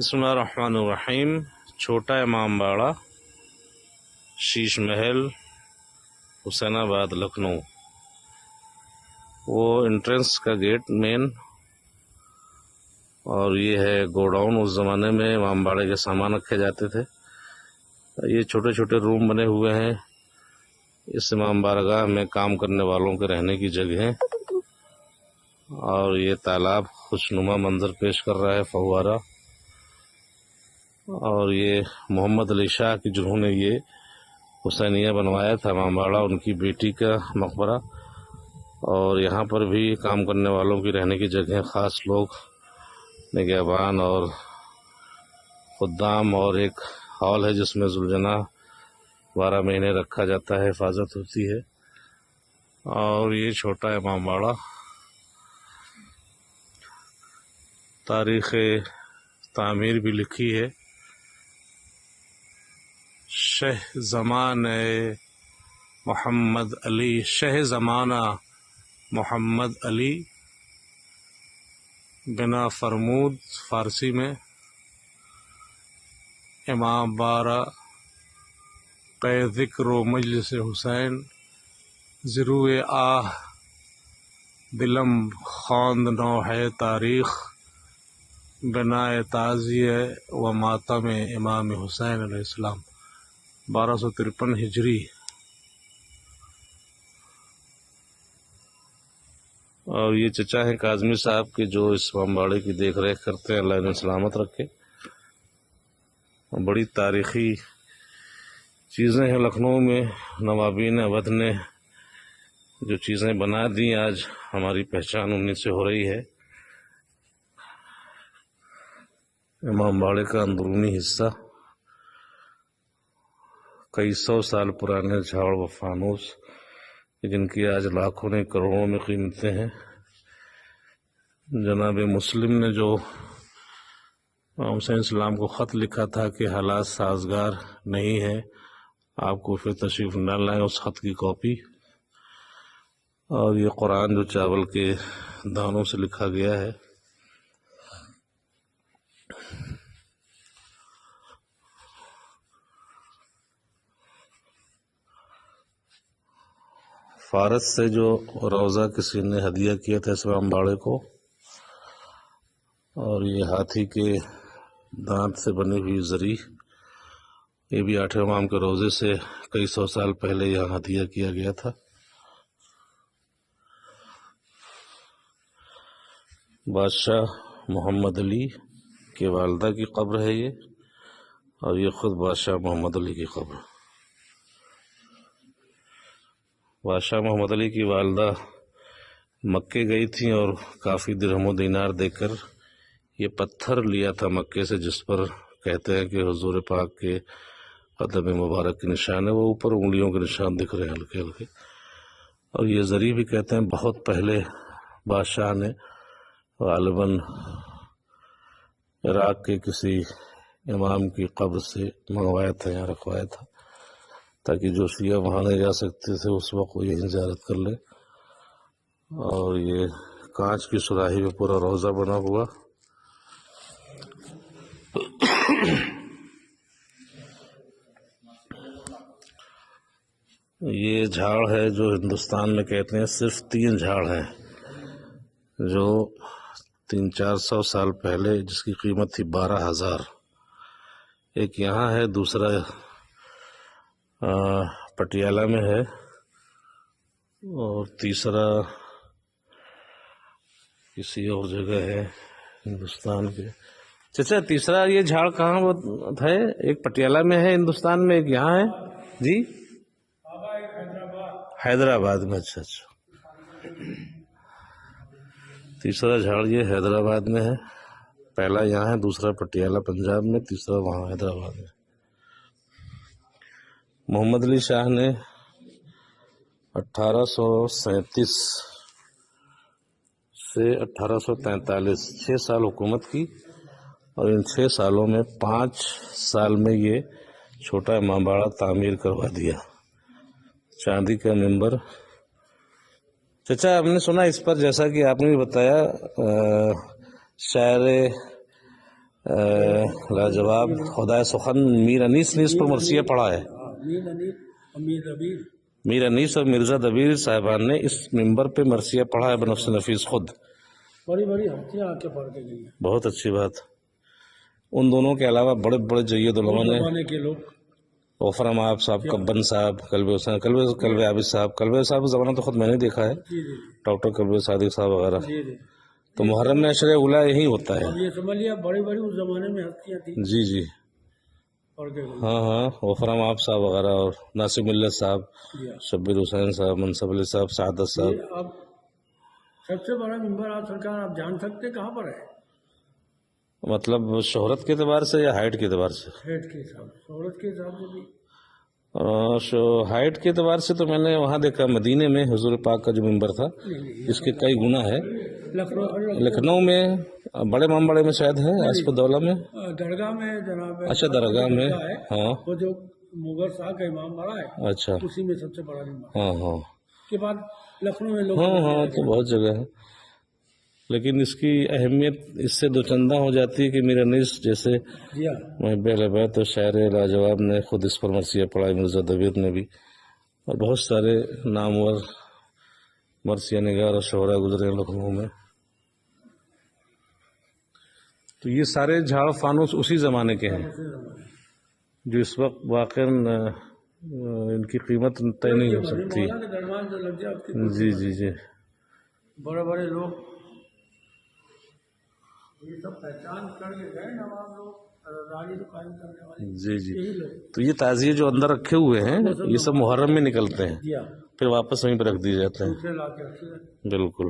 بسم اللہ الرحمن الرحیم۔ چھوٹا امام باڑہ، شیش محل، حسین آباد، لکھنؤ۔ وہ انٹرنس کا گیٹ مین، اور یہ ہے گوڈاؤن۔ اس زمانے میں امام باڑے کے سامان رکھے جاتے تھے۔ یہ چھوٹے چھوٹے روم بنے ہوئے ہیں۔ اس امام بارگاہ میں کام کرنے والوں کے رہنے کی جگہ ہیں، اور یہ تالاب خوشنما منظر پیش کر رہا ہے، فوارہ۔ اور یہ محمد علی شاہ کی، جنہوں نے یہ حسینیہ بنوایا تھا امام باڑہ، ان کی بیٹی کا مقبرہ۔ اور یہاں پر بھی کام کرنے والوں کی رہنے کی جگہیں، خاص لوگ، نگہبان اور خدام، اور ایک ہال ہے جس میں ذوالجناح 12 مہینے رکھا جاتا ہے، حفاظت ہوتی ہے۔ اور یہ چھوٹا امام باڑہ، تاریخ تعمیر بھی لکھی ہے۔ شہ زمان محمد علی، شہ زمانہ محمد علی بنا فرمود، فارسی میں۔ امام بارہ پہ ذکر و مجلس حسین، ضروع آہ دلم خواند نو ہے تاریخ، بنا تعزیہ و ماتم امام حسین علیہ السلام، 1253 ہجری۔ اور یہ چچا ہیں کاظمی صاحب کے، جو اس امام باڑے کی دیکھ ریکھ کرتے ہیں، اللہ انہیں سلامت رکھے۔ بڑی تاریخی چیزیں ہیں لکھنؤ میں، نوابین اودھ نے جو چیزیں بنا دی، آج ہماری پہچان انہیں سے ہو رہی ہے۔ امام باڑے کا اندرونی حصہ، کئی 100 سال پرانے جھاڑ و فانوس، جن کی آج لاکھوں نے، کروڑوں میں قیمتیں ہیں۔ جناب مسلم نے جو حسین السلام کو خط لکھا تھا کہ حالات سازگار نہیں ہے، آپ کو پھر تشریف نہ لائیں، اس خط کی کاپی۔ اور یہ قرآن جو چاول کے دانوں سے لکھا گیا ہے۔ فارس سے جو روضہ کسی نے ہدیہ کیا تھا اس امام باڑے کو، اور یہ ہاتھی کے دانت سے بنی ہوئی زری، یہ بھی 8ویں امام کے روضے سے کئی 100 سال پہلے یہاں ہدیہ کیا گیا تھا۔ بادشاہ محمد علی کے والدہ کی قبر ہے یہ، اور یہ خود بادشاہ محمد علی کی قبر۔ بادشاہ محمد علی کی والدہ مکے گئی تھیں، اور کافی درہم و دینار دے کر یہ پتھر لیا تھا مکے سے، جس پر کہتے ہیں کہ حضور پاک کے قدم مبارک کے نشان ہے۔ وہ اوپر انگلیوں کے نشان دکھ رہے ہیں ہلکے ہلکے۔ اور یہ زری بھی کہتے ہیں بہت پہلے بادشاہ نے غالباً عراق کے کسی امام کی قبر سے منگوایا تھا یا رکھوایا تھا، تاکہ جو شیعہ وہاں نہیں جا سکتے تھے اس وقت وہ یہیں زیارت کر لے۔ اور یہ کانچ کی سراہی میں پورا روضہ بنا ہوا۔ یہ جھاڑ ہے جو ہندوستان میں کہتے ہیں صرف 3 جھاڑ ہیں، جو 300-400 سال پہلے، جس کی قیمت تھی 12,000۔ ایک یہاں ہے، دوسرا پٹیالہ میں ہے، اور تیسرا کسی اور جگہ ہے ہندوستان کے۔ چچا تیسرا یہ جھاڑ کہاں ہے؟ ایک پٹیالہ میں ہے ہندوستان میں، ایک یہاں ہے جی، حیدرآباد میں۔ اچھا تیسرا جھاڑ یہ حیدرآباد میں ہے، پہلا یہاں ہے، دوسرا پٹیالہ پنجاب میں، تیسرا وہاں حیدرآباد میں۔ محمد علی شاہ نے 1837 سے 1843 6 سال حکومت کی، اور ان 6 سالوں میں 5 سال میں یہ چھوٹا امام باڑہ تعمیر کروا دیا۔ چاندی کا منبر۔ چچا ہم نے سنا اس پر، جیسا کہ آپ نے بھی بتایا، شاعر لاجواب خدائے سخن میر انیس نے اس پر مرثیہ پڑھا ہے. میر انیس اور مرزا دبیر صاحبان نے اس منبر پہ مرثیہ پڑھا ہے بنفس نفیس خود. بڑی بڑی ہستیاں آ کے پڑھ کے گئی ہیں. بہت اچھی بات. ان دونوں کے علاوہ بڑے بڑے جید علماء نے زمانے کے لوگ غفرم آپ صاحب، کبن صاحب، کلب حسین، کلب عابد صاحب. کلب صاحب کا زمانہ تو خود میں نے دیکھا ہے، جی جی ڈاکٹر کلب صادق صاحب وغیرہ. جی جی. تو محرم میں عشر اولا یہی ہوتا ہے. اب یہ سمجھ لیا بڑی بڑی اس زمانے میں ہستیاں تھیں جی جی پڑھ کے گئی. ہاں ہاں، غفرم آپ صاحب وغیرہ اور ناصر ملت صاحب، جی ہاں. شبیر حسین صاحب، منصب علی صاحب، سعادت صاحب. یہ اب سب سے بڑا ممبر آپ سرکار آپ جان سکتے کہاں پر ہے؟ مطلب شہرت کے اعتبار سے یا ہائٹ کے اعتبار سے؟ ہیڈ کے حساب سے، عورت کے حساب سے بھی. ہائٹ کے اعتبار سے تو میں نے وہاں دیکھا مدینے میں حضور پاک کا جو ممبر تھا اس کے کئی گنا ہے. لکھنؤ میں بڑے مامبڑے میں شاید ہے، آصف الدولہ میں. درگاہ میں جناب اچھا درگاہ میں، ہاں وہ جو مغل شاہ کا امام بڑا ہے اچھا، اسی میں سب سے بڑا ممبر. ہاں ہاں اس کے بعد لکھنؤ میں لوگ ہاں ہاں تو بہت جگہ ہے، لیکن اس کی اہمیت اس سے دوچندہ ہو جاتی ہے کہ میر انیس جیسے جی ہاں محب اہل بیت و شاعر لاجواب نے خود اس پر مرثیہ پڑھا ہے، مرزا دبیر نے بھی، اور بہت سارے نامور مرثیہ نگار اور شعراء گزرے ہیں لکھنؤ میں. تو یہ سارے جھاڑ فانوس اسی زمانے کے ہیں جو اس وقت واقع ان کی قیمت طے نہیں ہو سکتی. مولانا کے دربار جو لگ جائے اس کے جی جی جی بڑے بڑے لوگ یہ سب پہچان کر کے گئے نواب لوگ راجی قائم کرنے والے جی جی. یہی لوگ. تو یہ تعزیے جو اندر رکھے ہوئے ہیں یہ سب محرم میں نکلتے ہیں، جی ہاں پھر واپس وہیں پہ رکھ دیے جاتے ہیں. دوسرے لا کے رکھے. بالکل.